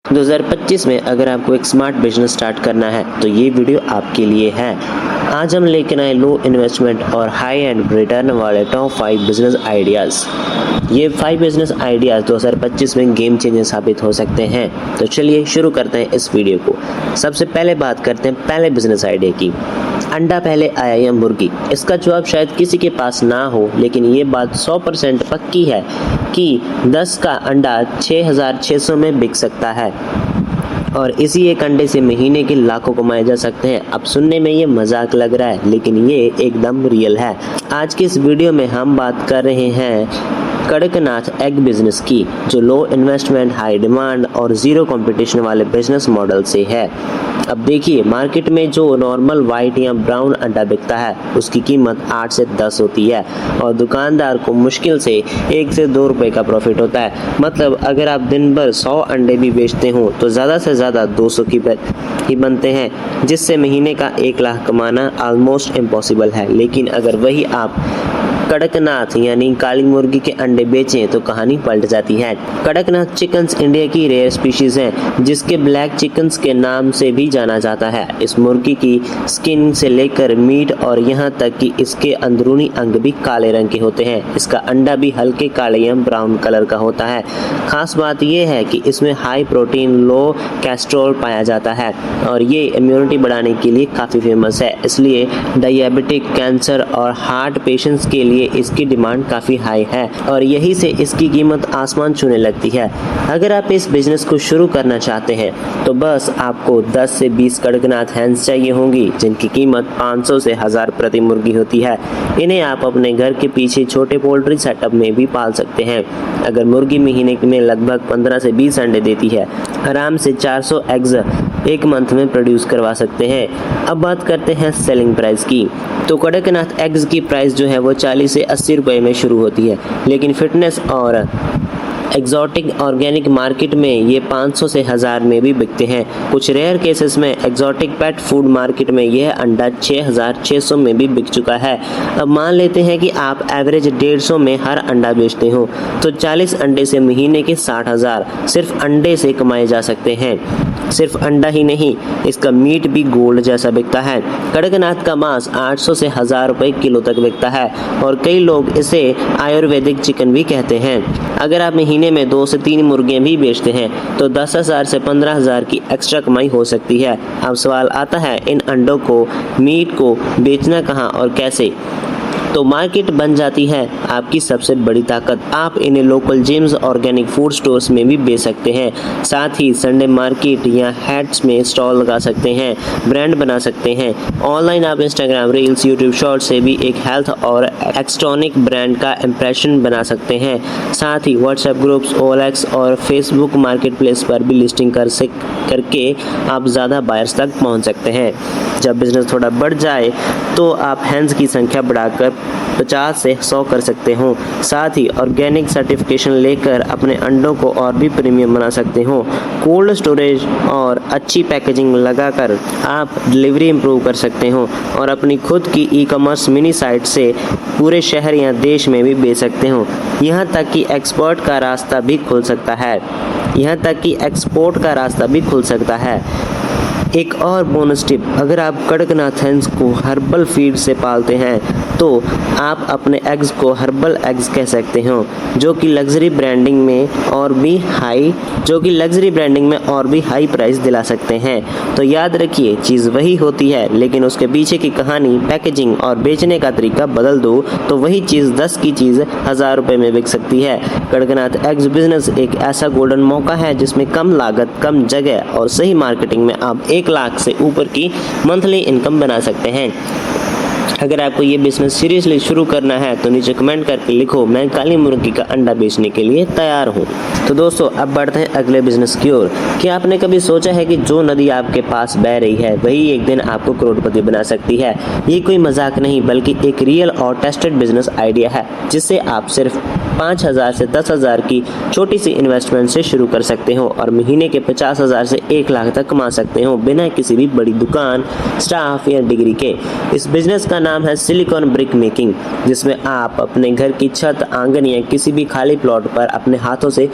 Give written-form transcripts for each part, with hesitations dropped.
2025 में अगर आपको एक स्मार्ट बिजनेस स्टार्ट करना है तो ये वीडियो आपके लिए है। आज हम लेकर आए लो इन्वेस्टमेंट और हाई एंड रिटर्न वाले टॉप 5 बिजनेस आइडियाज़। ये 5 बिजनेस आइडियाज़ 2025 में गेम चेंजर साबित हो सकते हैं। तो चलिए शुरू करते हैं इस वीडियो को। सबसे पहले बात करते हैं पहले बिजनेस आइडिया की। अंडा पहले आया या मुर्गी? इसका जवाब शायद किसी के पास ना हो, लेकिन ये बात 100% पक्की है कि 10 का अंडा 6,600 में बिक सकता है और इसी एक अंडे से महीने के लाखों कमाए जा सकते हैं। अब सुनने में ये मजाक लग रहा है, लेकिन ये एकदम रियल है। आज के इस वीडियो में हम बात कर रहे हैं कड़कनाथ एग बिजनेस की, जो लो इन्वेस्टमेंट, हाई डिमांड और ज़ीरो कंपटीशन वाले बिजनेस मॉडल से है। अब देखिए, मार्केट में जो नॉर्मल वाइट या ब्राउन अंडा बिकता है उसकी कीमत 8 से 10 होती है और दुकानदार को मुश्किल से 1 से 2 रुपए का प्रॉफिट होता है। मतलब अगर आप दिन भर 100 अंडे भी बेचते हो तो ज़्यादा से ज़्यादा 200 ही बनते हैं, जिससे महीने का 1 लाख कमाना ऑलमोस्ट इम्पॉसिबल है। लेकिन अगर वही आप कड़कनाथ यानी काली मुर्गी के अंडे बेचें तो कहानी पलट जाती है। कड़कनाथ चिकन्स इंडिया की रेयर स्पीशीज हैं, जिसके ब्लैक चिकन्स के नाम से भी जाना जाता है। इस मुर्गी की स्किन से लेकर मीट और यहाँ तक कि इसके अंदरूनी अंग भी काले रंग के होते हैं। इसका अंडा भी हल्के काले या ब्राउन कलर का होता है। खास बात यह है कि इसमें हाई प्रोटीन, लो कोलेस्ट्रॉल पाया जाता है और ये इम्यूनिटी बढ़ाने के लिए काफ़ी फेमस है। इसलिए डायबिटिक, कैंसर और हार्ट पेशेंट्स के लिए इसकी डिमांड काफ़ी हाई है और यही से इसकी कीमत आसमान छूने लगती है। अगर आप इस बिजनेस को शुरू करना चाहते हैं तो बस आपको 10 से 20 कड़कनाथ हैंस चाहिए होंगी, जिनकी कीमत 500 से 1000 प्रति मुर्गी होती है। इन्हें आप अपने घर के पीछे छोटे पोल्ट्री सेटअप में भी पाल सकते हैं। अगर मुर्गी महीने में लगभग 15 से 20 अंडे देती है, आराम से 400 एग्स एक मंथ में प्रोड्यूस करवा सकते हैं। अब बात करते हैं सेलिंग प्राइस की। तो कड़कनाथ एग्स की प्राइस जो है वो 40 से 80 रुपए में शुरू होती है, लेकिन फिटनेस और एक्सोटिक ऑर्गेनिक मार्केट में ये 500 से 1000 में भी बिकते हैं। कुछ रेयर केसेस में एक्सोटिक पेट फूड मार्केट में यह अंडा 6600 में भी बिक चुका है। अब मान लेते हैं कि आप एवरेज 150 में हर अंडा बेचते हो, तो 40 अंडे से महीने के 60,000 सिर्फ अंडे से कमाए जा सकते हैं। सिर्फ अंडा ही नहीं, इसका मीट भी गोल्ड जैसा बिकता है। कड़कनाथ का मांस 800 से 1000 रुपए किलो तक बिकता है और कई लोग इसे आयुर्वेदिक चिकन भी कहते हैं। अगर आप महीने में 2 से 3 मुर्गियां भी बेचते हैं तो 10,000 से 15,000 की एक्स्ट्रा कमाई हो सकती है। अब सवाल आता है, इन अंडों को, मीट को बेचना कहाँ और कैसे? तो मार्केट बन जाती है आपकी सबसे बड़ी ताकत। आप इन्हें local gyms, organic food stores में भी बेच सकते हैं। साथ ही संडे मार्केट या हैट्स में स्टॉल लगा सकते हैं, ब्रांड बना सकते हैं। ऑनलाइन आप इंस्टाग्राम रील्स, यूट्यूब शॉर्ट्स से भी एक हेल्थ और एक्सट्रॉनिक ब्रांड का इंप्रेशन बना सकते हैं। साथ ही व्हाट्सएप ग्रुप्स, OLX और फेसबुक मार्केट प्लेस पर भी लिस्टिंग करके आप ज़्यादा बायर्स तक पहुँच सकते हैं। जब बिजनेस थोड़ा बढ़ जाए तो आप हैंड्स की संख्या बढ़ाकर 50 से 100 कर सकते हो। साथ ही ऑर्गेनिक सर्टिफिकेशन लेकर अपने अंडों को और भी प्रीमियम बना सकते हो। कोल्ड स्टोरेज और अच्छी पैकेजिंग लगाकर आप डिलीवरी इंप्रूव कर सकते हो और अपनी खुद की ई-कॉमर्स मिनी साइट से पूरे शहर या देश में भी बेच सकते हो। यहाँ तक कि एक्सपोर्ट का रास्ता भी खुल सकता है। एक और बोनस टिप, अगर आप कड़कनाथ हैंस को हर्बल फीड से पालते हैं तो आप अपने एग्स को हर्बल एग्स कह सकते हो, जो कि लग्जरी ब्रांडिंग में और भी हाई प्राइस दिला सकते हैं। तो याद रखिए, चीज़ वही होती है, लेकिन उसके पीछे की कहानी, पैकेजिंग और बेचने का तरीका बदल दो तो वही चीज़ 10 की चीज़ 1000 रुपये में बिक सकती है। कड़कनाथ एग्स बिजनेस एक ऐसा गोल्डन मौका है जिसमें कम लागत, कम जगह और सही मार्केटिंग में आप 1 लाख से ऊपर की मंथली इनकम बना सकते हैं। अगर आपको ये बिजनेस सीरियसली शुरू करना है तो नीचे कमेंट करके लिखो, मैं काली मुर्गी का अंडा बेचने के लिए तैयार हूँ। तो दोस्तों, अब बढ़ते हैं अगले बिजनेस की ओर। क्या आपने कभी सोचा है कि जो नदी आपके पास बह रही है वही एक दिन आपको करोड़पति बना सकती है? ये कोई मजाक नहीं, बल्कि एक रियल और टेस्टेड बिजनेस आइडिया है, जिससे आप सिर्फ 5,000 से 10,000 की छोटी सी इन्वेस्टमेंट से शुरू कर सकते हो और महीने के 50,000 से 1 लाख तक कमा सकते हो बिना किसी भी बड़ी दुकान, स्टाफ या डिग्री के। इस बिजनेस का नाम है सिलिकॉन ब्रिक मेकिंग, जिसमें आप अपने घर की छत, आंगन या किसी भी खाली प्लॉट पर अपने हाथों से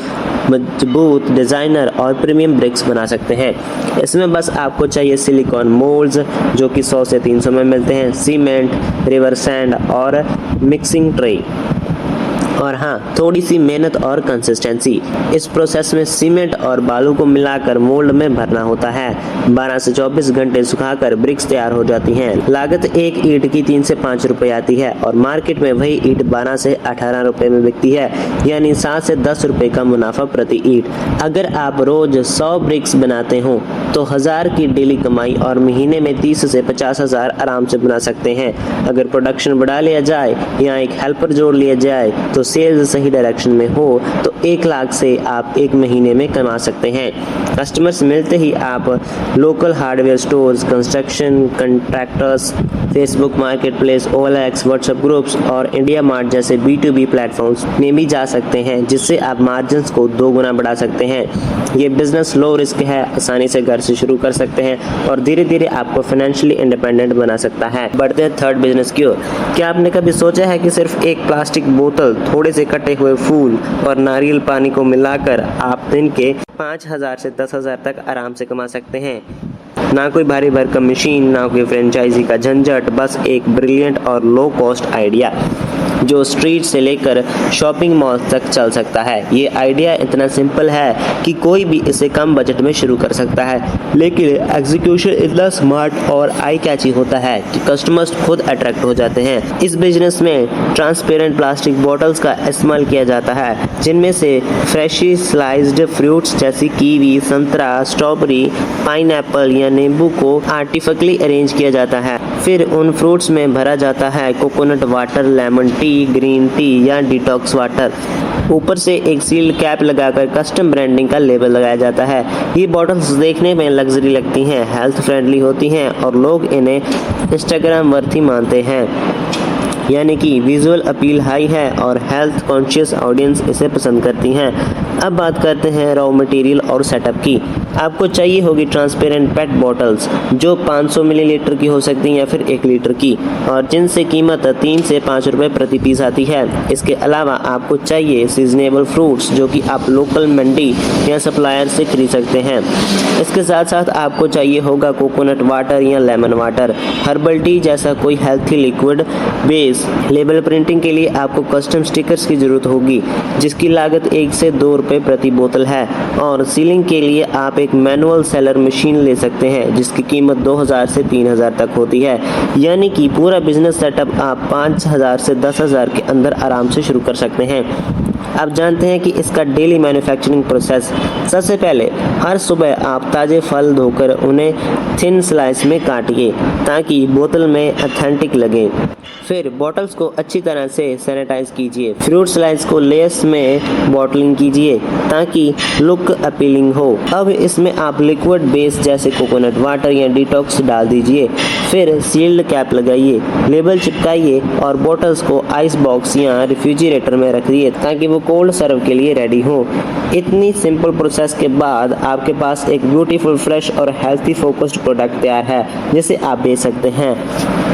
मजबूत, डिजाइनर और प्रीमियम ब्रिक्स बना सकते हैं। इसमें बस आपको चाहिए सिलिकॉन मोल्ड्स, जो कि 100 से 300 में मिलते हैं, सीमेंट, रिवर सैंड और मिक्सिंग ट्रे, और हाँ, थोड़ी सी मेहनत और कंसिस्टेंसी। इस प्रोसेस में सीमेंट और बालू को मिलाकर मोल्ड में भरना होता है। 12 से 24 घंटे सुखाकर ब्रिक्स तैयार हो जाती हैं। लागत एक ईंट की 3 से 5 रुपए आती है और मार्केट में वही ईंट 12 से 18 रुपए में बिकती है, यानी 7 से 10 रुपए का मुनाफा प्रति ईंट। अगर आप रोज 100 ब्रिक्स बनाते हो तो 1000 की डेली कमाई और महीने में 30 से 50,000 आराम से बना सकते हैं। अगर प्रोडक्शन बढ़ा लिया जाए या एक हेल्पर जोड़ लिया जाए तो सेल्स सही डायरेक्शन में हो तो 1 लाख से आप 1 महीने में कमा सकते हैं। कस्टमर्स मिलते ही आप local hardware stores, construction contractors, Facebook marketplace, OLX, WhatsApp groups और इंडिया मार्ट जैसे B2B प्लेटफॉर्म्स में भी जा सकते हैं, जिससे आप मार्जिन्स को 2 गुना बढ़ा सकते हैं। ये बिजनेस लो रिस्क है, आसानी से घर से शुरू कर सकते हैं और धीरे धीरे आपको फाइनेंशियली इंडिपेंडेंट बना सकता है। बढ़ते हैं थर्ड बिजनेस की ओर। क्या आपने कभी सोचा है कि सिर्फ एक प्लास्टिक बोतल, थोड़े से कटे हुए फूल और नारियल पानी को मिलाकर आप दिन के 5,000 से 10,000 तक आराम से कमा सकते हैं? ना कोई भारी भरकम मशीन, ना कोई फ्रेंचाइजी का झंझट, बस एक ब्रिलियंट और लो कॉस्ट आइडिया जो स्ट्रीट से लेकर शॉपिंग मॉल तक चल सकता है। ये आइडिया इतना सिंपल है कि कोई भी इसे कम बजट में शुरू कर सकता है, लेकिन एग्जीक्यूशन इतना स्मार्ट और आई कैची होता है कि कस्टमर्स खुद अट्रैक्ट हो जाते हैं। इस बिजनेस में ट्रांसपेरेंट प्लास्टिक बॉटल्स का इस्तेमाल किया जाता है, जिनमें से फ्रेशी स्लाइस्ड फ्रूट्स जैसे कीवी, संतरा, स्ट्रॉबेरी, पाइनएप्पल या नींबू को आर्टिफिशियली अरेंज किया जाता है। फिर उन फ्रूट्स में भरा जाता है coconut water, lemon tea, green tea या डिटॉक्स वाटर। ऊपर से एक सील्ड कैप लगाकर कस्टम ब्रांडिंग का लेबल लगाया जाता है। ये बॉटल्स देखने में लग्जरी लगती हैं, हेल्थ फ्रेंडली होती हैं और लोग इन्हें इंस्टाग्राम वर्थी मानते हैं, यानी कि विजुअल अपील हाई है और हेल्थ कॉन्शियस ऑडियंस इसे पसंद करती हैं। अब बात करते हैं रॉ मटेरियल और सेटअप की। आपको चाहिए होगी ट्रांसपेरेंट पेट बॉटल्स जो 500 मिलीलीटर की हो सकती हैं या फिर 1 लीटर की, और जिनसे कीमत 3 से 5 रुपए प्रति पीस आती है। इसके अलावा आपको चाहिए सीजनेबल फ्रूट्स जो कि आप लोकल मंडी या सप्लायर से खरीद सकते हैं। इसके साथ साथ आपको चाहिए होगा कोकोनट वाटर या लेमन वाटर, हर्बल टी जैसा कोई healthy liquid base. Label printing के लिए आपको कस्टम स्टिकर्स की जरूरत होगी, जिसकी लागत 1 से 2 रुपए प्रति बोतल है, और सीलिंग के लिए आप एक मैनुअल सेलर मशीन ले सकते हैं जिसकी कीमत 2,000 से 3,000 तक होती है। यानी कि पूरा बिजनेस सेटअप आप 5,000 से 10,000 के अंदर आराम से शुरू कर सकते हैं। अब जानते हैं कि इसका डेली मैन्युफैक्चरिंग प्रोसेस। सबसे पहले हर सुबह आप ताज़े फल धोकर उन्हें थिन स्लाइस में काटिए ताकि बोतल में ऑथेंटिक लगे। फिर बॉटल्स को अच्छी तरह से सैनिटाइज कीजिए। फ्रूट स्लाइस को लेयर्स में बॉटलिंग कीजिए ताकि लुक अपीलिंग हो। अब इसमें आप लिक्विड बेस जैसे कोकोनट वाटर या डिटॉक्स डाल दीजिए। फिर सील्ड कैप लगाइए, लेबल चिपकाइए और बॉटल्स को आइस बॉक्स या रेफ्रिजरेटर में रख दिए ताकि वो कोल्ड सर्व के लिए रेडी हो। इतनी सिंपल प्रोसेस के बाद आपके पास एक ब्यूटीफुल, फ्रेश और हेल्थी फोकस्ड प्रोडक्ट तैयार है जिसे आप बेच सकते हैं।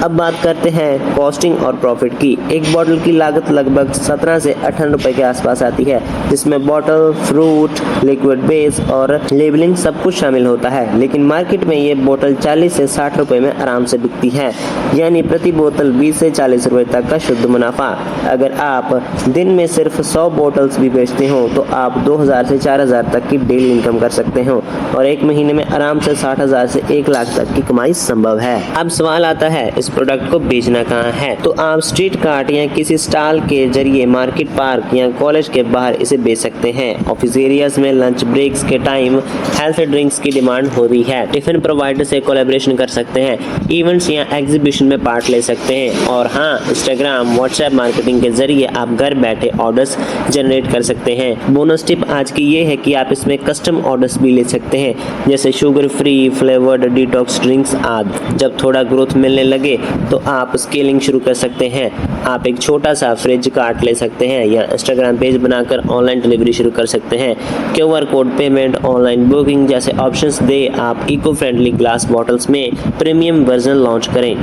अब बात करते हैं कॉस्टिंग और प्रॉफिट की। एक बोतल की लागत लगभग 17 से 18 रुपए के आसपास आती है, जिसमें बॉटल, फ्रूट, लिक्विड बेस और लेबलिंग सब कुछ शामिल होता है। लेकिन मार्केट में ये बोतल 40 से 60 रुपए में आराम से बिकती है, यानी प्रति बोतल 20 से 40 रुपए तक का शुद्ध मुनाफा। अगर आप दिन में सिर्फ 100 बोतल्स भी बेचते हो तो आप 2,000 से 4,000 तक की डेली इनकम कर सकते हो और एक महीने में आराम से 60,000 से 1 लाख तक की कमाई संभव है। अब सवाल आता है, इस प्रोडक्ट को बेचना कहाँ है? तो आप स्ट्रीट कार्ट या किसी स्टॉल के जरिए मार्केट, पार्क या कॉलेज के बाहर इसे बेच सकते हैं। ऑफिस एरियाज में लंच ब्रेक्स के टाइम हेल्थ ड्रिंक्स की डिमांड हो रही है। टिफिन प्रोवाइडर से कोलैबोरेशन कर सकते हैं, इवेंट्स या एग्जीबिशन में पार्ट ले सकते हैं, और हाँ, इंस्टाग्राम, व्हाट्सएप मार्केटिंग के जरिए आप घर बैठे ऑर्डर्स जनरेट कर सकते हैं। बोनस टिप आज की ये है कि आप इसमें कस्टम ऑर्डर्स भी ले सकते हैं, जैसे sugar free, flavoured, detox drinks आदि। जब थोड़ा ग्रोथ मिलने लगे तो आप स्केलिंग शुरू कर सकते हैं। आप एक छोटा सा फ्रिज कार्ट ले सकते हैं या इंस्टाग्राम पेज बनाकर ऑनलाइन डिलीवरी शुरू कर सकते हैं। QR code payment, online booking जैसे ऑप्शंस दे आप इको फ्रेंडली ग्लास बॉटल्स में प्रीमियम वर्जन लॉन्च करें।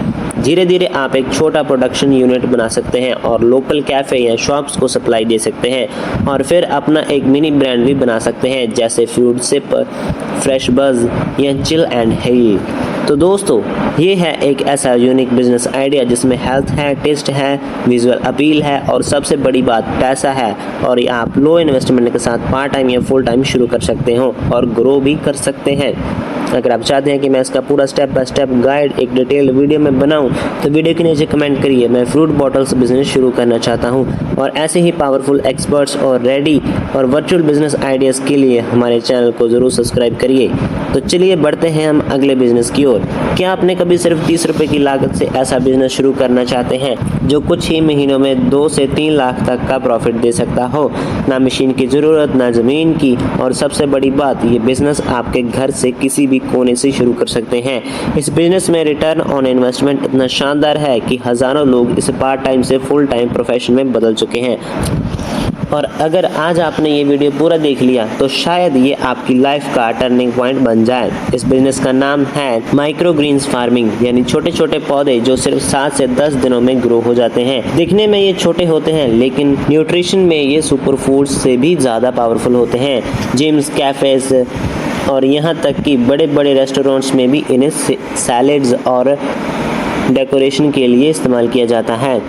धीरे धीरे आप एक छोटा प्रोडक्शन यूनिट बना सकते हैं और लोकल कैफ़े या शॉप्स को सप्लाई दे सकते हैं और फिर अपना एक मिनी ब्रांड भी बना सकते हैं, जैसे फ्रूट सिप, फ्रेश बज़ या चिल एंड हेल। तो दोस्तों, ये है एक ऐसा यूनिक बिजनेस आइडिया जिसमें हेल्थ है, टेस्ट है, विजुअल अपील है और सबसे बड़ी बात पैसा है। और ये आप लो इन्वेस्टमेंट के साथ पार्ट टाइम या फुल टाइम शुरू कर सकते हो और ग्रो भी कर सकते हैं। अगर आप चाहते हैं कि मैं इसका पूरा स्टेप बाय स्टेप गाइड एक डिटेल्ड वीडियो में बनाऊं, तो वीडियो के नीचे कमेंट करिए, मैं फ्रूट बॉटल्स बिजनेस शुरू करना चाहता हूं। और ऐसे ही पावरफुल एक्सपर्ट्स और रेडी और वर्चुअल बिजनेस आइडियाज़ के लिए हमारे चैनल को ज़रूर सब्सक्राइब करिए। तो चलिए बढ़ते हैं हम अगले बिजनेस की ओर। क्या आपने कभी सिर्फ 30 रुपये की लागत से ऐसा बिजनेस शुरू करना चाहते हैं जो कुछ ही महीनों में 2 से 3 लाख तक का प्रॉफिट दे सकता हो? ना मशीन की ज़रूरत, ना ज़मीन की, और सबसे बड़ी बात, ये बिजनेस आपके घर से किसी भी कोने से शुरू कर सकते हैं। इस बिजनेस में रिटर्न ऑन इन्वेस्टमेंट इतना शानदार है कि हज़ारों लोग इसे पार्ट टाइम से फुल टाइम प्रोफेशन में बदल चुके हैं। और अगर आज आपने ये वीडियो पूरा देख लिया तो शायद ये आपकी लाइफ का टर्निंग पॉइंट बन जाए। इस बिजनेस का नाम है माइक्रो ग्रीन्स फार्मिंग, यानी छोटे छोटे पौधे जो सिर्फ 7 से 10 दिनों में ग्रो हो जाते हैं। दिखने में ये छोटे होते हैं लेकिन न्यूट्रिशन में ये सुपर फूड्स से भी ज़्यादा पावरफुल होते हैं। जिम्स, कैफेज और यहाँ तक कि बड़े बड़े रेस्टोरेंट्स में भी इन्हें सैलेड्स और डेकोरेशन के लिए इस्तेमाल किया जाता है।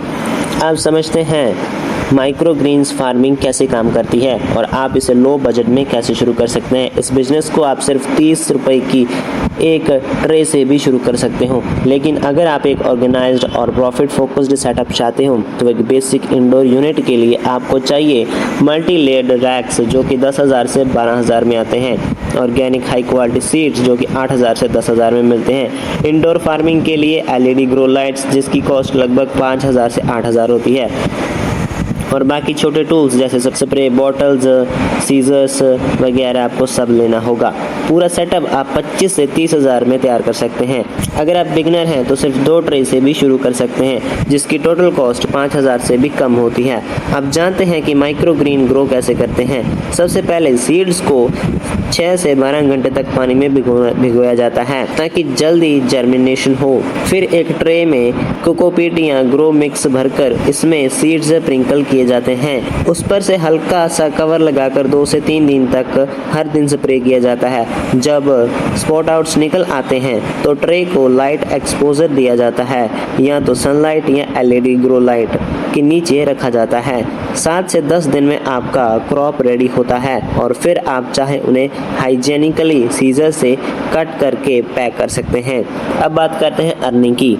आप समझते हैं माइक्रो ग्रीन्स फार्मिंग कैसे काम करती है और आप इसे लो बजट में कैसे शुरू कर सकते हैं। इस बिज़नेस को आप सिर्फ 30 रुपए की एक ट्रे से भी शुरू कर सकते हो, लेकिन अगर आप एक ऑर्गेनाइज्ड और प्रॉफिट फोकस्ड सेटअप चाहते हो तो एक बेसिक इंडोर यूनिट के लिए आपको चाहिए मल्टी लेयर्ड रैक्स जो कि 10,000 से 12,000 में आते हैं, ऑर्गेनिक हाई क्वालिटी सीड्स जो कि 8,000 से 10,000 में मिलते हैं, इंडोर फार्मिंग के लिए LED ग्रो लाइट्स जिसकी कॉस्ट लगभग 5,000 से 8,000 होती है, और बाकी छोटे टूल्स जैसे स्प्रे बॉटल्स, सीजर्स वगैरह आपको सब लेना होगा। पूरा सेटअप आप 25 से 30,000 में तैयार कर सकते हैं। अगर आप बिगनर हैं तो सिर्फ 2 ट्रे से भी शुरू कर सकते हैं जिसकी टोटल कॉस्ट 5,000 से भी कम होती है। आप जानते हैं कि माइक्रो ग्रीन ग्रो कैसे करते हैं। सबसे पहले सीड्स को 6 से 12 घंटे तक पानी में भिगोया जाता है ताकि जल्दी जर्मिनेशन हो। फिर एक ट्रे में कोकोपीट या ग्रो मिक्स भरकर इसमें सीड्स स्प्रिंकल किए जाते हैं। उस पर से हल्का सा कवर लगाकर 2 से 3 दिन तक हर दिन स्प्रे किया जाता है। जब स्पॉट आउट्स निकल आते हैं तो ट्रे को लाइट एक्सपोजर दिया जाता है, या तो सनलाइट या LED ग्रो लाइट के नीचे रखा जाता है। 7 से 10 दिन में आपका क्रॉप रेडी होता है और फिर आप चाहे उन्हें हाइजेनिकली सीजर से कट करके पैक कर सकते हैं। अब बात करते हैं अर्निंग की।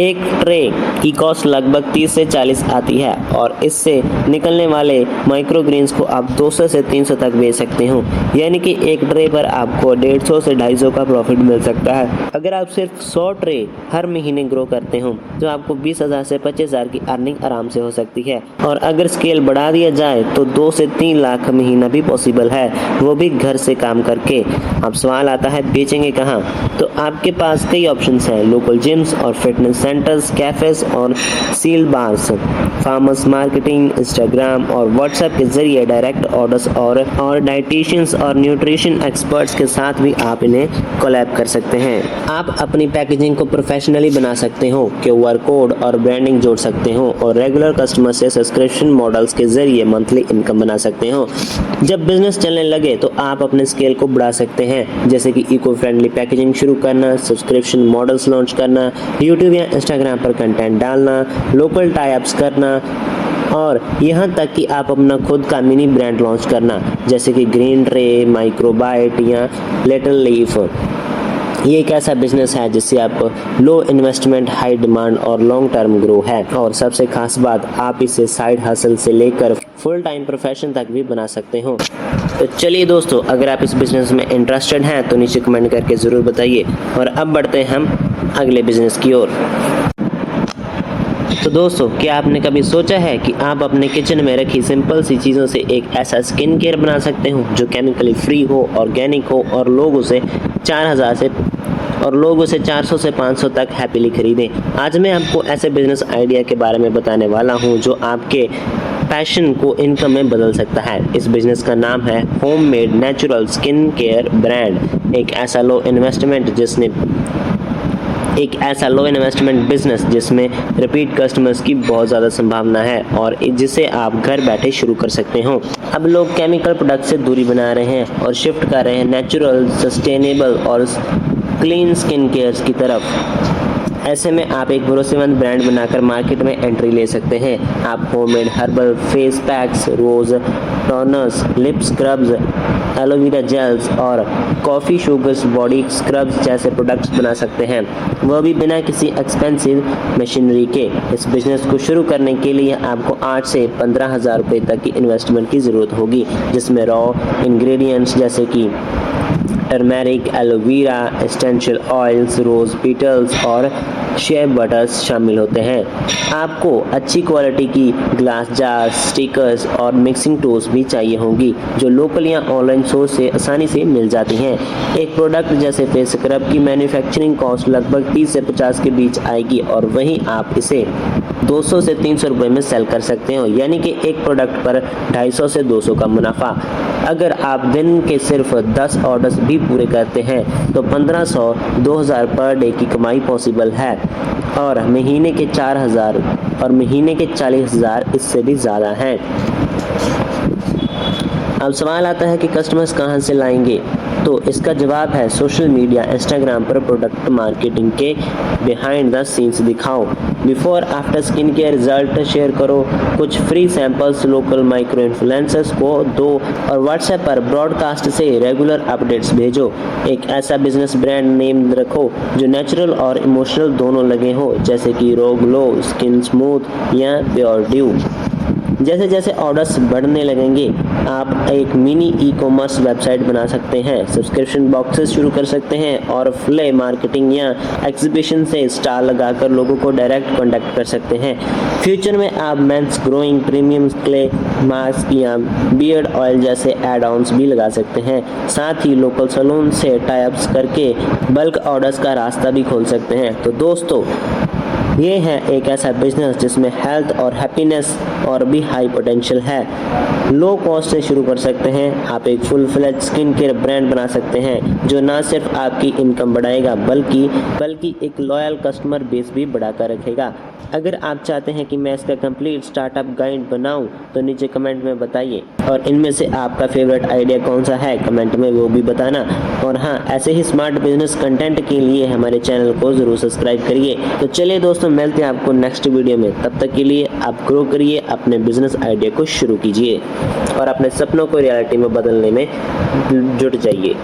एक ट्रे की कॉस्ट लगभग 30 से 40 आती है और इससे निकलने वाले माइक्रो ग्रीन्स को आप 200 से 300 तक बेच सकते हो, यानी कि एक ट्रे पर आपको 150 से 250 का प्रॉफिट मिल सकता है। अगर आप सिर्फ 100 ट्रे हर महीने ग्रो करते हो तो आपको 20,000 से 25,000 की अर्निंग आराम से हो सकती है। और अगर स्केल बढ़ा दिया जाए तो 2 से 3 लाख महीना भी पॉसिबल है, वो भी घर से काम करके। अब सवाल आता है बेचेंगे कहाँ? तो आपके पास कई ऑप्शंस हैं, लोकल जिम्स और फिटनेस सेंटर्स, कैफेज और seal bars, farmers marketing, Instagram और व्हाट्सएप के जरिए डायरेक्ट ऑर्डर्स और डाइटिशियंस और न्यूट्रिशन एक्सपर्ट्स के साथ भी आप इन्हें कोलैब कर सकते हैं। आप अपनी पैकेजिंग को प्रोफेशनली बना सकते हो, QR कोड और ब्रांडिंग जोड़ सकते हो और रेगुलर कस्टमर से सब्सक्रिप्शन मॉडल्स के जरिए मंथली इनकम बना सकते हो। जब बिजनेस चलने लगे तो आप अपने स्केल को बढ़ा सकते हैं, जैसे कि इको फ्रेंडली पैकेजिंग शुरू करना, सब्सक्रिप्शन मॉडल्स लॉन्च करना, यूट्यूब या इंस्टाग्राम पर कंटेंट डालना, लोकल टाई अप्स करना और यहाँ तक कि आप अपना खुद का मिनी ब्रांड लॉन्च करना, जैसे कि ग्रीन ट्रे, माइक्रोबाइट या लिटिल लीफ। ये एक ऐसा बिजनेस है जिससे आप लो इन्वेस्टमेंट, हाई डिमांड और लॉन्ग टर्म ग्रो है। और सबसे खास बात, आप इसे साइड हसल से लेकर फुल टाइम प्रोफेशन तक भी बना सकते हो। तो चलिए दोस्तों, अगर आप इस बिजनेस में इंटरेस्टेड हैं तो नीचे कमेंट करके ज़रूर बताइए। और अब बढ़ते हैं हम अगले बिजनेस की ओर। तो दोस्तों, क्या आपने कभी सोचा है कि आप अपने किचन में रखी सिंपल सी चीज़ों से एक ऐसा स्किन केयर बना सकते हो जो केमिकली फ्री हो, ऑर्गेनिक हो और लोग उसे 400 से 500 तक हैप्पीली खरीदें। आज मैं आपको ऐसे बिजनेस आइडिया के बारे में बताने वाला हूं जो आपके पैशन को इनकम में बदल सकता है। इस बिजनेस का नाम है homemade natural skin care brand. एक ऐसा लो इन्वेस्टमेंट बिजनेस जिसमें रिपीट कस्टमर्स की बहुत ज़्यादा संभावना है और जिसे आप घर बैठे शुरू कर सकते हो। अब लोग केमिकल प्रोडक्ट से दूरी बना रहे हैं और शिफ्ट कर रहे हैं नेचुरल, सस्टेनेबल और क्लीन स्किन केयर की तरफ। ऐसे में आप एक भरोसेमंद ब्रांड बनाकर मार्केट में एंट्री ले सकते हैं। आप homemade herbal face packs, rose toners, lip scrubs, aloe vera gels और कॉफ़ी शुगर्स बॉडी स्क्रब्स जैसे प्रोडक्ट्स बना सकते हैं, वह भी बिना किसी एक्सपेंसिव मशीनरी के। इस बिजनेस को शुरू करने के लिए आपको 8 से 15,000 रुपये तक की इन्वेस्टमेंट की ज़रूरत होगी, जिसमें रॉ इंग्रेडिएंट्स जैसे कि टर्मेरिक, एलोवेरा, एसेंशियल ऑयल्स, रोज पीटल्स और शेयर बटर्स शामिल होते हैं। आपको अच्छी क्वालिटी की ग्लास जार, स्टिकर्स और मिक्सिंग टूल्स भी चाहिए होंगी जो लोकल या ऑनलाइन सोर्स से आसानी से मिल जाती हैं। एक प्रोडक्ट जैसे फेस स्क्रब की मैन्युफैक्चरिंग कॉस्ट लगभग 30 से 50 के बीच आएगी और वहीं आप इसे 200 से 300 रुपये में सेल कर सकते हो, यानी कि एक प्रोडक्ट पर 250 से 200 का मुनाफा। अगर आप दिन के सिर्फ 10 ऑर्डर्स भी पूरे करते हैं तो 1500-2000 पर डे की कमाई पॉसिबल है और महीने के 4000 और महीने के 40,000 इससे भी ज़्यादा हैं। अब सवाल आता है कि कस्टमर्स कहां से लाएंगे, तो इसका जवाब है सोशल मीडिया, इंस्टाग्राम पर प्रोडक्ट मार्केटिंग के बिहाइंड द सीन्स दिखाओ। Before after skin care result share करो, कुछ free samples local micro influencers को दो और व्हाट्सएप पर ब्रॉडकास्ट से रेगुलर अपडेट्स भेजो। एक ऐसा बिजनेस ब्रांड नेम रखो जो नेचुरल और इमोशनल दोनों लगे हो, जैसे कि रो ग्लो, स्किन स्मूथ या प्योर ड्यू। जैसे जैसे ऑर्डर्स बढ़ने लगेंगे आप एक मिनी ई कॉमर्स वेबसाइट बना सकते हैं, सब्सक्रिप्शन बॉक्सेस शुरू कर सकते हैं और फ्ले मार्केटिंग या एग्जीबिशन से स्टार लगाकर लोगों को डायरेक्ट कांटेक्ट कर सकते हैं। फ्यूचर में आप men's growing premium clay mask या बियर्ड ऑयल जैसे एड ऑन्स भी लगा सकते हैं। साथ ही लोकल सैलून से टाई अप्स करके बल्क ऑर्डर्स का रास्ता भी खोल सकते हैं। तो दोस्तों, ये है एक ऐसा बिजनेस जिसमें हेल्थ और हैप्पीनेस और भी हाई पोटेंशियल है। लो कॉस्ट से शुरू कर सकते हैं। आप एक full fledge skin care brand बना सकते हैं जो ना सिर्फ आपकी इनकम बढ़ाएगा बल्कि एक लॉयल कस्टमर बेस भी बढ़ाकर रखेगा। अगर आप चाहते हैं कि मैं इसका कंप्लीट स्टार्टअप गाइड बनाऊं तो नीचे कमेंट में बताइए और इनमें से आपका फेवरेट आइडिया कौन सा है कमेंट में वो भी बताना। और हाँ, ऐसे ही स्मार्ट बिजनेस कंटेंट के लिए हमारे चैनल को ज़रूर सब्सक्राइब करिए। तो चलिए दोस्तों, मिलते हैं आपको नेक्स्ट वीडियो में। तब तक के लिए आप ग्रो करिए, अपने बिजनेस आइडिया को शुरू कीजिए और अपने सपनों को रियलिटी में बदलने में जुट जाइए।